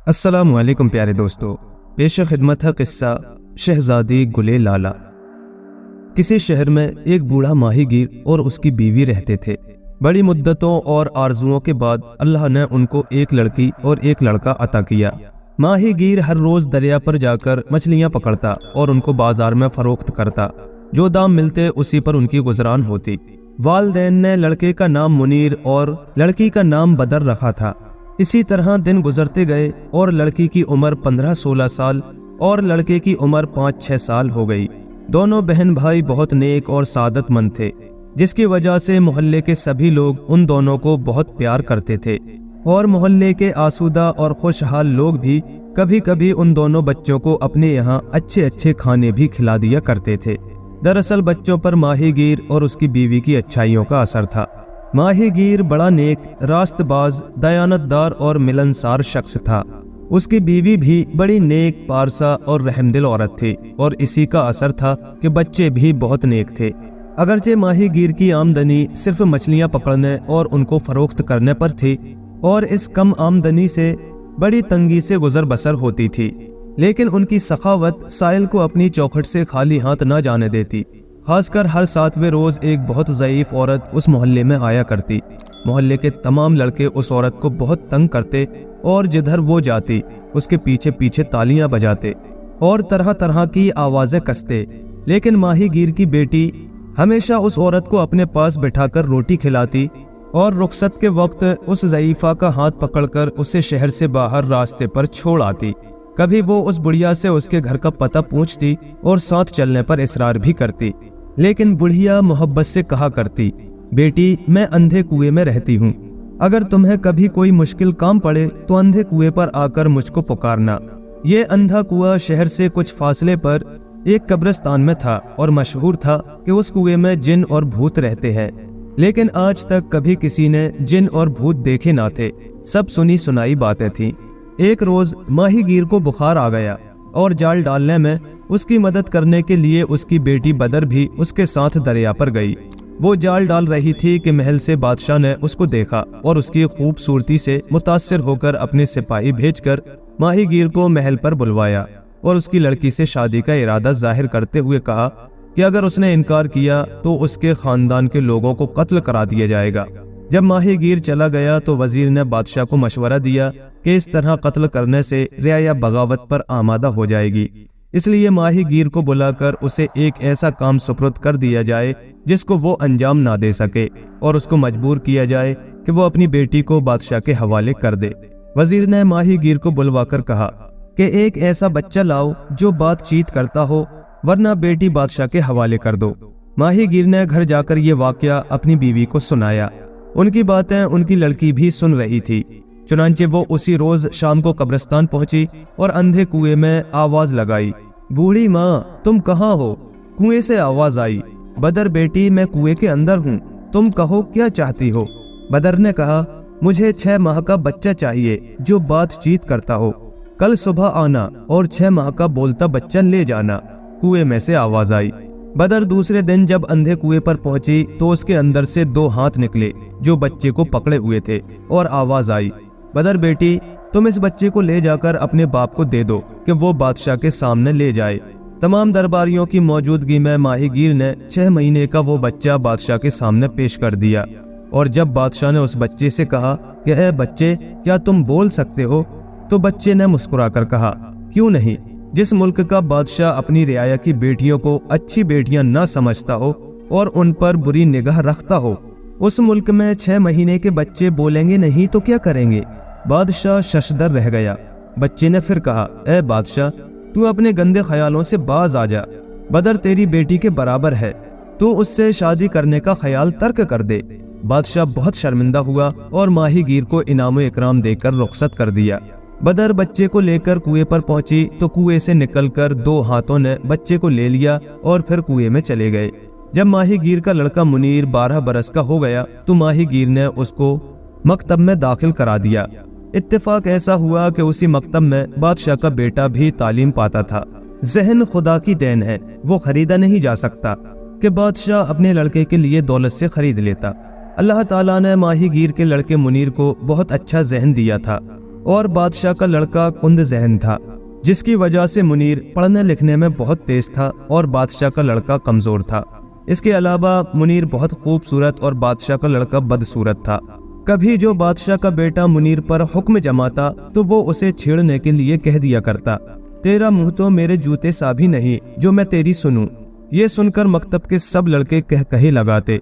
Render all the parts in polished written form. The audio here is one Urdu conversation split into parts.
السلام علیکم پیارے دوستو، پیش خدمت ہے قصہ شہزادی گلے لالا۔ کسی شہر میں ایک بوڑھا ماہی گیر اور اس کی بیوی رہتے تھے۔ بڑی مدتوں اور آرزوؤں کے بعد اللہ نے ان کو ایک لڑکی اور ایک لڑکا عطا کیا۔ ماہی گیر ہر روز دریا پر جا کر مچھلیاں پکڑتا اور ان کو بازار میں فروخت کرتا۔ جو دام ملتے اسی پر ان کی گزران ہوتی۔ والدین نے لڑکے کا نام منیر اور لڑکی کا نام بدر رکھا تھا۔ اسی طرح دن گزرتے گئے اور لڑکی کی عمر 15-16 سال اور لڑکے کی عمر 5-6 سال ہو گئی۔ دونوں بہن بھائی بہت نیک اور سعادت مند تھے، جس کی وجہ سے محلے کے سبھی لوگ ان دونوں کو بہت پیار کرتے تھے، اور محلے کے آسودہ اور خوشحال لوگ بھی کبھی کبھی ان دونوں بچوں کو اپنے یہاں اچھے اچھے کھانے بھی کھلا دیا کرتے تھے۔ دراصل بچوں پر ماہی گیر اور اس کی بیوی کی اچھائیوں کا اثر تھا۔ ماہی گیر بڑا نیک، راست باز، دیانتدار اور ملنسار شخص تھا۔ اس کی بیوی بھی بڑی نیک، پارسا اور رحم دل عورت تھی، اور اسی کا اثر تھا کہ بچے بھی بہت نیک تھے۔ اگرچہ ماہی گیر کی آمدنی صرف مچھلیاں پکڑنے اور ان کو فروخت کرنے پر تھی، اور اس کم آمدنی سے بڑی تنگی سے گزر بسر ہوتی تھی، لیکن ان کی سخاوت سائل کو اپنی چوکھٹ سے خالی ہاتھ نہ جانے دیتی۔ خاص کر ہر 7ویں روز ایک بہت ضعیف عورت اس محلے میں آیا کرتی۔ محلے کے تمام لڑکے اس عورت کو بہت تنگ کرتے اور جدھر وہ جاتی اس کے پیچھے پیچھے تالیاں بجاتے اور طرح طرح کی آوازیں کستے، لیکن ماہی گیر کی بیٹی ہمیشہ اس عورت کو اپنے پاس بٹھا کر روٹی کھلاتی اور رخصت کے وقت اس ضعیفہ کا ہاتھ پکڑ کر اسے شہر سے باہر راستے پر چھوڑ آتی۔ کبھی وہ اس بڑھیا سے اس کے گھر کا پتہ پوچھتی اور ساتھ چلنے پر اصرار بھی کرتی، لیکن بڑھیا محبت سے کہا کرتی، بیٹی میں اندھے کنویں میں رہتی ہوں، اگر تمہیں کبھی کوئی مشکل کام پڑے تو اندھے کنویں پر آ کر مجھ کو پکارنا۔ یہ اندھا کنواں شہر سے کچھ فاصلے پر ایک قبرستان میں تھا، اور مشہور تھا کہ اس کنویں میں جن اور بھوت رہتے ہیں، لیکن آج تک کبھی کسی نے جن اور بھوت دیکھے نہ تھے، سب سنی سنائی باتیں تھیں۔ ایک روز ماہی گیر کو بخار آ گیا، اور جال ڈالنے میں اس کی مدد کرنے کے لیے اس کی بیٹی بدر بھی اس کے ساتھ دریا پر گئی۔ وہ جال ڈال رہی تھی کہ محل سے بادشاہ نے اس کو دیکھا اور اس کی خوبصورتی سے متاثر ہو کر اپنے سپاہی بھیج کر ماہی گیر کو محل پر بلوایا، اور اس کی لڑکی سے شادی کا ارادہ ظاہر کرتے ہوئے کہا کہ اگر اس نے انکار کیا تو اس کے خاندان کے لوگوں کو قتل کرا دیا جائے گا۔ جب ماہی گیر چلا گیا تو وزیر نے بادشاہ کو مشورہ دیا کہ اس طرح قتل کرنے سے رعایا بغاوت پر آمادہ ہو جائے گی، اس لیے ماہی گیر کو بلا کر اسے ایک ایسا کام سپرد کر دیا جائے جس کو وہ انجام نہ دے سکے، اور اس کو مجبور کیا جائے کہ وہ اپنی بیٹی کو بادشاہ کے حوالے کر دے۔ وزیر نے ماہی گیر کو بلوا کر کہا کہ ایک ایسا بچہ لاؤ جو بات چیت کرتا ہو، ورنہ بیٹی بادشاہ کے حوالے کر دو۔ ماہی گیر نے گھر جا کر یہ واقعہ اپنی بیوی کو سنایا۔ ان کی باتیں ان کی لڑکی بھی سن رہی تھی۔ چنانچہ وہ اسی روز شام کو قبرستان پہنچی اور اندھے کنویں میں آواز لگائی، بوڑھی ماں تم کہاں ہو؟ کنویں سے آواز آئی، بدر بیٹی میں کنویں کے اندر ہوں، تم کہو کیا چاہتی ہو؟ بدر نے کہا، مجھے 6 ماہ کا بچہ چاہیے جو بات چیت کرتا ہو، کل صبح آنا اور 6 ماہ کا بولتا بچہ لے جانا۔ کنویں میں سے آواز آئی۔ بدر دوسرے دن جب اندھے کنویں پر پہنچی تو اس کے اندر سے 2 ہاتھ نکلے جو بچے کو پکڑے ہوئے تھے، اور آواز آئی، بدر بیٹی تم اس بچے کو لے جا کر اپنے باپ کو دے دو کہ وہ بادشاہ کے سامنے لے جائے۔ تمام درباریوں کی موجودگی میں ماہی گیر نے 6 مہینے کا وہ بچہ بادشاہ کے سامنے پیش کر دیا، اور جب بادشاہ نے اس بچے سے کہا کہ اے بچے کیا تم بول سکتے ہو، تو بچے نے مسکرا کر کہا، کیوں نہیں؟ جس ملک کا بادشاہ اپنی رعایا کی بیٹیوں کو اچھی بیٹیاں نہ سمجھتا ہو اور ان پر بری نگاہ رکھتا ہو، اس ملک میں 6 مہینے کے بچے بولیں گے نہیں تو کیا کریں گے؟ بادشاہ ششدر رہ گیا۔ بچے نے پھر کہا، اے بادشاہ تو اپنے گندے خیالوں سے باز آ جا، بدر تیری بیٹی کے برابر ہے، تو اس سے شادی کرنے کا خیال ترک کر دے۔ بادشاہ بہت شرمندہ ہوا اور ماہی گیر کو انعام و اکرام دے کر رخصت کر دیا۔ بدر بچے کو لے کر کنویں پر پہنچی تو کنویں سے نکل کر 2 ہاتھوں نے بچے کو لے لیا اور پھر کنویں میں چلے گئے۔ جب ماہی گیر کا لڑکا منیر 12 برس کا ہو گیا تو ماہی گیر نے اس کو مکتب میں داخل کرا دیا۔ اتفاق ایسا ہوا کہ اسی مکتب میں بادشاہ کا بیٹا بھی تعلیم پاتا تھا۔ ذہن خدا کی دین ہے، وہ خریدا نہیں جا سکتا کہ بادشاہ اپنے لڑکے کے لیے دولت سے خرید لیتا۔ اللہ تعالیٰ نے ماہی گیر کے لڑکے منیر کو بہت اچھا ذہن دیا تھا۔ اور بادشاہ کا لڑکا کند ذہن تھا، جس کی وجہ سے منیر پڑھنے لکھنے میں بہت تیز تھا اور بادشاہ کا لڑکا کمزور تھا۔ اس کے علاوہ منیر بہت خوبصورت اور بادشاہ کا لڑکا بدصورت تھا۔ کبھی جو بادشاہ کا بیٹا منیر پر حکم جماتا تو وہ اسے چھیڑنے کے لیے کہہ دیا کرتا، تیرا منہ تو میرے جوتے سا بھی نہیں جو میں تیری سنوں۔ یہ سن کر مکتب کے سب لڑکے کہے لگاتے۔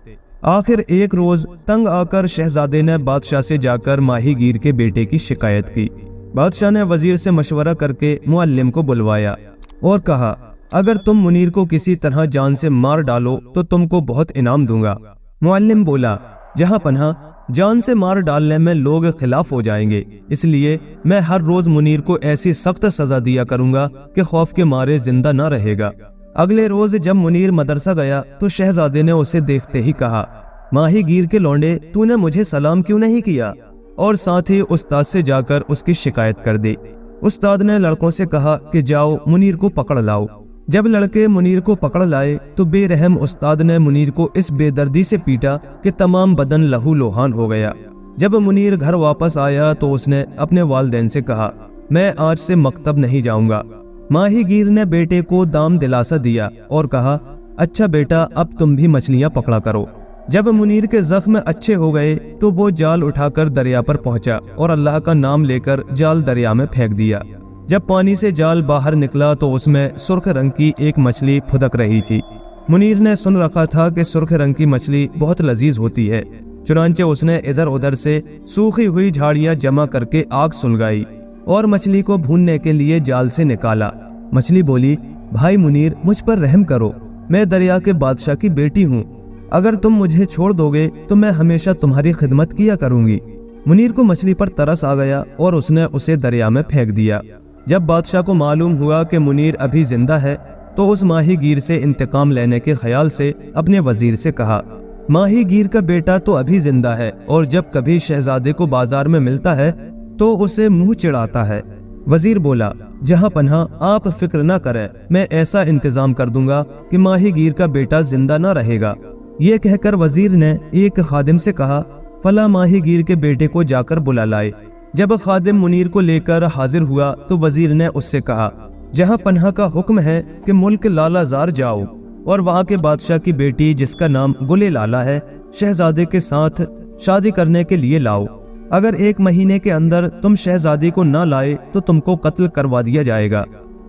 آخر ایک روز تنگ آ کر شہزادے نے بادشاہ سے جا کر ماہی گیر کے بیٹے کی شکایت کی۔ بادشاہ نے وزیر سے مشورہ کر کے معلم کو بلوایا اور کہا، اگر تم منیر کو کسی طرح جان سے مار ڈالو تو تم کو بہت انعام دوں گا۔ معلم بولا، جہاں پناہ جان سے مار ڈالنے میں لوگ خلاف ہو جائیں گے، اس لیے میں ہر روز منیر کو ایسی سخت سزا دیا کروں گا کہ خوف کے مارے زندہ نہ رہے گا۔ اگلے روز جب منیر مدرسہ گیا تو شہزادے نے اسے دیکھتے ہی کہا، ماہی گیر کے لونڈے، تو نے مجھے سلام کیوں نہیں کیا؟ اور ساتھ ہی استاد سے جا کر اس کی شکایت کر دی۔ استاد نے لڑکوں سے کہا کہ جاؤ منیر کو پکڑ لاؤ۔ جب لڑکے منیر کو پکڑ لائے تو بے رحم استاد نے منیر کو اس بے دردی سے پیٹا کہ تمام بدن لہو لوہان ہو گیا۔ جب منیر گھر واپس آیا تو اس نے اپنے والدین سے کہا، میں آج سے مکتب نہیں جاؤں گا۔ ماہی گیر نے بیٹے کو دام دلاسا دیا اور کہا، اچھا بیٹا، اب تم بھی مچھلیاں پکڑا کرو۔ جب منیر کے زخم اچھے ہو گئے تو وہ جال اٹھا کر دریا پر پہنچا اور اللہ کا نام لے کر جال دریا میں پھینک دیا۔ جب پانی سے جال باہر نکلا تو اس میں سرخ رنگ کی ایک مچھلی پھدک رہی تھی۔ منیر نے سن رکھا تھا کہ سرخ رنگ کی مچھلی بہت لذیذ ہوتی ہے، چنانچہ اس نے ادھر ادھر سے سوکھی ہوئی جھاڑیاں جمع کر کے آگ سلگائی اور مچھلی کو بھوننے کے لیے جال سے نکالا۔ مچھلی بولی، بھائی منیر، مجھ پر رحم کرو، میں دریا کے بادشاہ کی بیٹی ہوں، اگر تم مجھے چھوڑ دو گے تو میں ہمیشہ تمہاری خدمت کیا کروں گی۔ منیر کو مچھلی پر ترس آ گیا اور اس نے اسے دریا میں پھینک دیا۔ جب بادشاہ کو معلوم ہوا کہ منیر ابھی زندہ ہے تو اس ماہی گیر سے انتقام لینے کے خیال سے اپنے وزیر سے کہا، ماہی گیر کا بیٹا تو ابھی زندہ ہے اور جب کبھی شہزادے کو بازار میں ملتا ہے تو اسے منہ چڑھاتا ہے۔ وزیر بولا، جہاں پناہ آپ فکر نہ کریں، میں ایسا انتظام کر دوں گا کہ ماہی گیر کا بیٹا زندہ نہ رہے گا۔ یہ کہہ کر وزیر نے ایک خادم سے کہا، فلاں ماہی گیر کے بیٹے کو جا کر بلا لائے۔ جب خادم منیر کو لے کر حاضر ہوا تو وزیر نے اس سے کہا، جہاں پناہ کا حکم ہے کہ ملک لالا زار جاؤ اور وہاں کے بادشاہ کی بیٹی جس کا نام گلے لالا ہے شہزادے کے ساتھ شادی کرنے کے لیے لاؤ۔ اگر 1 مہینے کے اندر تم شہزادی کو نہ لائے تو تم کو قتل کروا دیا جائے گا۔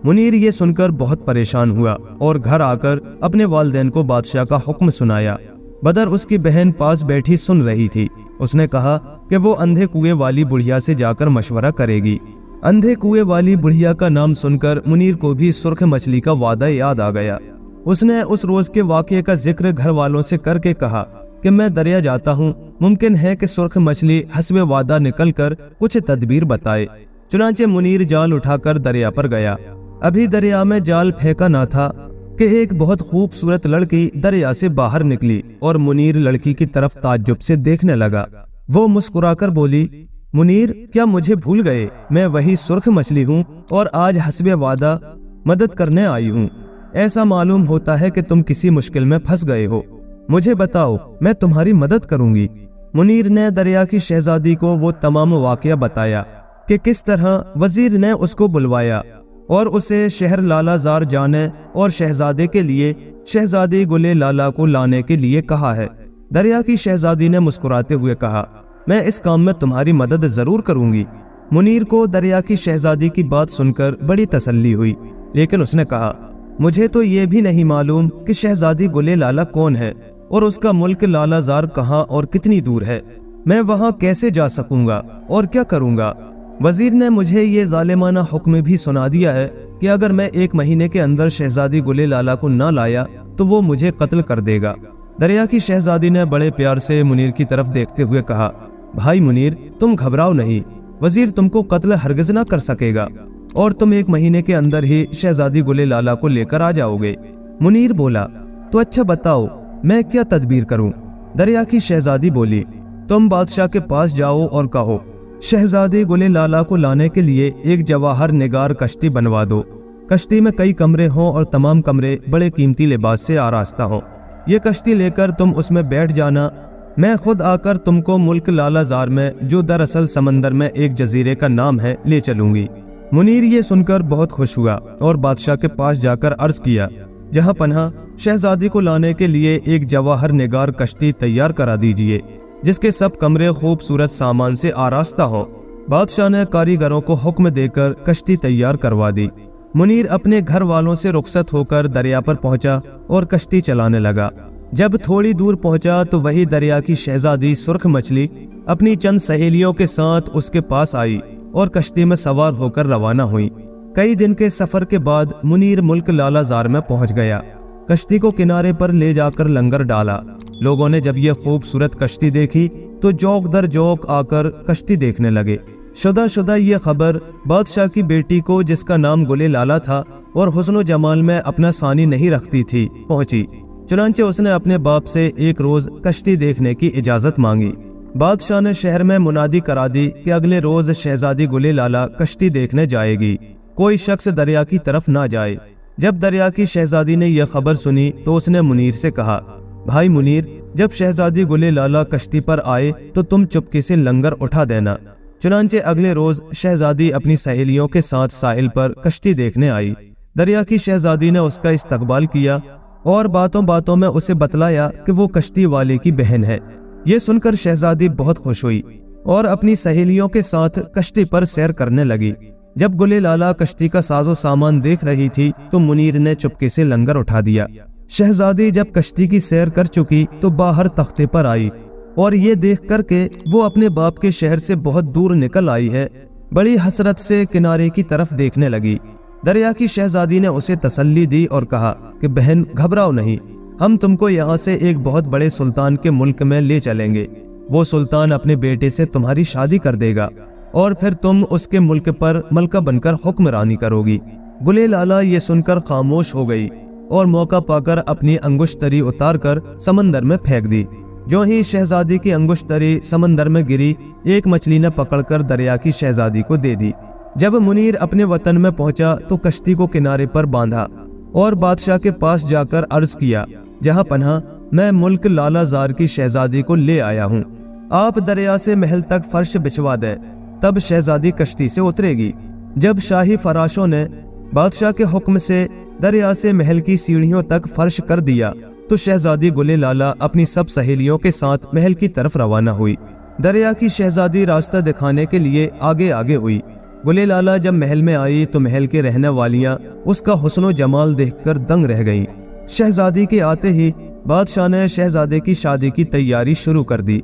منیر یہ سن کر بہت پریشان ہوا اور گھر آ کر اپنے والدین کو بادشاہ کا حکم سنایا۔ بدر اس کی بہن پاس بیٹھی سن رہی تھی۔ اس نے کہا کہ وہ اندھے کنویں والی بڑھیا سے جا کر مشورہ کرے گی۔ اندھے کنویں والی بڑھیا کا نام سن کر منیر کو بھی سرخ مچھلی کا وعدہ یاد آ گیا۔ اس نے اس روز کے واقعے کا ذکر گھر والوں سے کر کے کہا کہ میں دریا جاتا ہوں، ممکن ہے کہ سرخ مچھلی حسب وعدہ نکل کر کچھ تدبیر بتائے۔ چنانچہ منیر جال اٹھا کر دریا پر گیا۔ ابھی دریا میں جال پھینکا نہ تھا کہ ایک بہت خوبصورت لڑکی دریا سے باہر نکلی اور منیر لڑکی کی طرف تعجب سے دیکھنے لگا۔ وہ مسکرا کر بولی، منیر، کیا مجھے بھول گئے؟ میں وہی سرخ مچھلی ہوں اور آج حسب وعدہ مدد کرنے آئی ہوں۔ ایسا معلوم ہوتا ہے کہ تم کسی مشکل میں پھنس گئے ہو، مجھے بتاؤ، میں تمہاری مدد کروں گی۔ منیر نے دریا کی شہزادی کو وہ تمام واقعہ بتایا کہ کس طرح وزیر نے اس کو بلوایا اور اسے شہر لالا زار جانے اور شہزادے کے لیے شہزادی گلے لالا کو لانے کے لیے کہا ہے۔ دریا کی شہزادی نے مسکراتے ہوئے کہا، میں اس کام میں تمہاری مدد ضرور کروں گی۔ منیر کو دریا کی شہزادی کی بات سن کر بڑی تسلی ہوئی، لیکن اس نے کہا، مجھے تو یہ بھی نہیں معلوم کہ شہزادی گلے لالا کون ہے اور اس کا ملک لالا زار کہاں اور کتنی دور ہے۔ میں وہاں کیسے جا سکوں گا اور کیا کروں گا؟ وزیر نے مجھے یہ ظالمانہ حکم بھی سنا دیا ہے کہ اگر میں 1 مہینے کے اندر شہزادی گلے لالا کو نہ لایا تو وہ مجھے قتل کر دے گا۔ دریا کی شہزادی نے بڑے پیار سے منیر کی طرف دیکھتے ہوئے کہا، بھائی منیر، تم گھبراؤ نہیں، وزیر تم کو قتل ہرگز نہ کر سکے گا اور تم 1 مہینے کے اندر ہی شہزادی گلے لالا کو لے کر آ جاؤ گے۔ منیر بولا، تو اچھا بتاؤ میں کیا تدبیر کروں؟ دریا کی شہزادی بولی، تم بادشاہ کے پاس جاؤ اور کہو، شہزادی گلے لالا کو لانے کے لیے ایک جواہر نگار کشتی بنوا دو۔ کشتی میں کئی کمرے ہوں اور تمام کمرے بڑے قیمتی لباس سے آراستہ ہوں۔ یہ کشتی لے کر تم اس میں بیٹھ جانا میں خود آ کر تم کو ملک لالا زار میں، جو دراصل سمندر میں ایک جزیرے کا نام ہے، لے چلوں گی۔ منیر یہ سن کر بہت خوش ہوا اور بادشاہ کے پاس جا کر عرض کیا، جہاں پناہ شہزادی کو لانے کے لیے ایک جواہر نگار کشتی تیار کرا دیجیے، جس کے سب کمرے خوبصورت سامان سے آراستہ ہوں۔ بادشاہ نے کاریگروں کو حکم دے کر کشتی تیار کروا دی۔ منیر اپنے گھر والوں سے رخصت ہو کر دریا پر پہنچا اور کشتی چلانے لگا۔ جب تھوڑی دور پہنچا تو وہی دریا کی شہزادی سرخ مچھلی اپنی چند سہیلیوں کے ساتھ اس کے پاس آئی اور کشتی میں سوار ہو کر روانہ ہوئی۔ کئی دن کے سفر کے بعد منیر ملک لالا زار میں پہنچ گیا۔ کشتی کو کنارے پر لے جا کر لنگر ڈالا۔ لوگوں نے جب یہ خوبصورت کشتی دیکھی تو جوک در جوک آ کر کشتی دیکھنے لگے۔ شدہ یہ خبر بادشاہ کی بیٹی کو، جس کا نام گلے لالا تھا اور حسن و جمال میں اپنا ثانی نہیں رکھتی تھی، پہنچی۔ چنانچہ اس نے اپنے باپ سے ایک روز کشتی دیکھنے کی اجازت مانگی۔ بادشاہ نے شہر میں منادی کرا دی کہ اگلے روز شہزادی گلے لالا کشتی دیکھنے جائے گی، کوئی شخص دریا کی طرف نہ جائے۔ جب دریا کی شہزادی نے یہ خبر سنی تو اس نے منیر سے کہا، بھائی منیر، جب شہزادی گلے لالا کشتی پر آئے تو تم چپکے سے لنگر اٹھا دینا۔ چنانچہ اگلے روز شہزادی اپنی سہیلیوں کے ساتھ ساحل پر کشتی دیکھنے آئی۔ دریا کی شہزادی نے اس کا استقبال کیا اور باتوں باتوں میں اسے بتلایا کہ وہ کشتی والے کی بہن ہے۔ یہ سن کر شہزادی بہت خوش ہوئی اور اپنی سہیلیوں کے ساتھ کشتی پر سیر کرنے لگی۔ جب گلے لالا کشتی کا ساز و سامان دیکھ رہی تھی تو منیر نے چپکے سے لنگر اٹھا دیا۔ شہزادی جب کشتی کی سیر کر چکی تو باہر تختے پر آئی اور یہ دیکھ کر کہ وہ اپنے باپ کے شہر سے بہت دور نکل آئی ہے، بڑی حسرت سے کنارے کی طرف دیکھنے لگی۔ دریا کی شہزادی نے اسے تسلی دی اور کہا کہ بہن، گھبراؤ نہیں، ہم تم کو یہاں سے ایک بہت بڑے سلطان کے ملک میں لے چلیں گے۔ وہ سلطان اپنے بیٹے سے تمہاری شادی کر دے گا اور پھر تم اس کے ملک پر ملکہ بن کر حکمرانی کرو گی۔ گلے لالا یہ سن کر خاموش ہو گئی اور موقع پا کر اپنی انگشتری اتار کر سمندر میں پھینک دی۔ جو ہی شہزادی کی انگشتری سمندر میں گری، ایک مچھلی نے پکڑ کر دریا کی شہزادی کو دے دی۔ جب منیر اپنے وطن میں پہنچا تو کشتی کو کنارے پر باندھا اور بادشاہ کے پاس جا کر عرض کیا، جہاں پناہ میں ملک لالا زار کی شہزادی کو لے آیا ہوں، آپ دریا سے محل تک فرش بچھوا دیں، تب شہزادی کشتی سے اترے گی۔ جب شاہی فراشوں نے بادشاہ کے حکم سے دریا سے محل کی سیڑھیوں تک فرش کر دیا تو شہزادی گلے لالا اپنی سب سہیلیوں کے ساتھ محل کی طرف روانہ ہوئی۔ دریا کی شہزادی راستہ دکھانے کے لیے آگے آگے ہوئی۔ گلے لالا جب محل میں آئی تو محل کے رہنے والیاں اس کا حسن و جمال دیکھ کر دنگ رہ گئیں۔ شہزادی کے آتے ہی بادشاہ نے شہزادے کی شادی کی تیاری شروع کر دی۔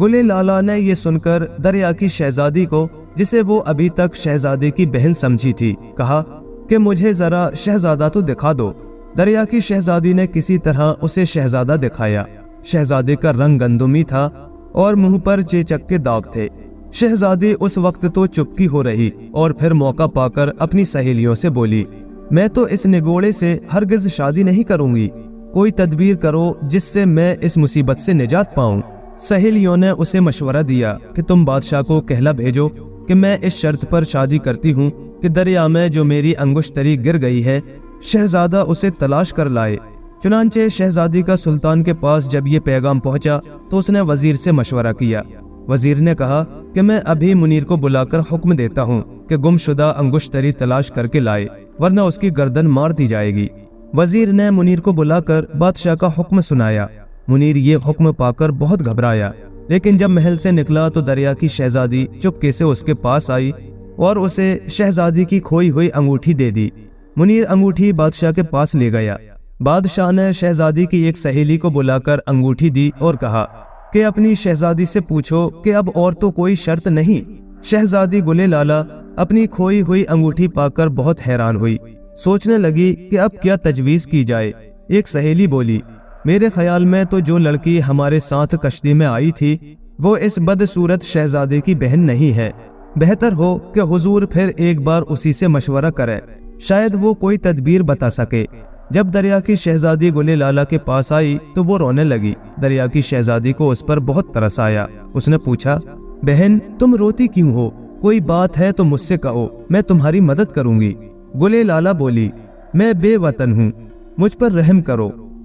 گلے لالا نے یہ سن کر دریا کی شہزادی کو، جسے وہ ابھی تک شہزادے کی بہن سمجھی تھی، کہا کہ مجھے ذرا شہزادہ تو دکھا دو۔ دریا کی شہزادی نے کسی طرح اسے شہزادہ دکھایا۔ شہزادے کا رنگ گندمی تھا اور منہ پر چیچک کے داغ تھے۔ شہزادی اس وقت تو چپکی ہو رہی اور پھر موقع پا کر اپنی سہیلیوں سے بولی، میں تو اس نگوڑے سے ہرگز شادی نہیں کروں گی، کوئی تدبیر کرو جس سے میں اس مصیبت سے نجات پاؤں۔ سہیلیوں نے اسے مشورہ دیا کہ تم بادشاہ کو کہلا بھیجو کہ میں اس شرط پر شادی کرتی ہوں کہ دریا میں جو میری انگشتری گر گئی ہے، شہزادہ اسے تلاش کر لائے۔ چنانچہ شہزادی کا سلطان کے پاس جب یہ پیغام پہنچا تو اس نے وزیر سے مشورہ کیا۔ وزیر نے کہا کہ میں ابھی منیر کو بلا کر حکم دیتا ہوں کہ گم شدہ انگشتری تلاش کر کے لائے، ورنہ اس کی گردن مار دی جائے گی۔ وزیر نے منیر کو بلا کر بادشاہ کا حکم سنایا۔ منیر یہ حکم پا کر بہت گھبرایا، لیکن جب محل سے نکلا تو دریا کی شہزادی چپکے سے اس کے پاس آئی اور اسے شہزادی کی کھوئی ہوئی انگوٹھی دے دی۔ منیر انگوٹھی بادشاہ کے پاس لے گیا۔ بادشاہ نے شہزادی کی ایک سہیلی کو بلا کر انگوٹھی دی اور کہا کہ اپنی شہزادی سے پوچھو کہ اب اور تو کوئی شرط نہیں۔ شہزادی گلے لالا اپنی کھوئی ہوئی انگوٹھی پا کر بہت حیران ہوئی، سوچنے لگی کہ اب کیا تجویز کی جائے۔ ایک سہیلی بولی، میرے خیال میں تو جو لڑکی ہمارے ساتھ کشتی میں آئی تھی وہ اس بدصورت شہزادے کی بہن نہیں ہے، بہتر ہو کہ حضور پھر ایک بار اسی سے مشورہ کرے، شاید وہ کوئی تدبیر بتا سکے۔ جب دریا کی شہزادی گلے لالا کے پاس آئی تو وہ رونے لگی۔ دریا کی شہزادی کو اس پر بہت ترس آیا۔ اس نے پوچھا، بہن تم روتی کیوں ہو؟ کوئی بات ہے تو مجھ سے کہو، میں تمہاری مدد کروں گی۔ گلے لالا بولی، میں بے وطن ہوں، مجھ پر رحم کرو،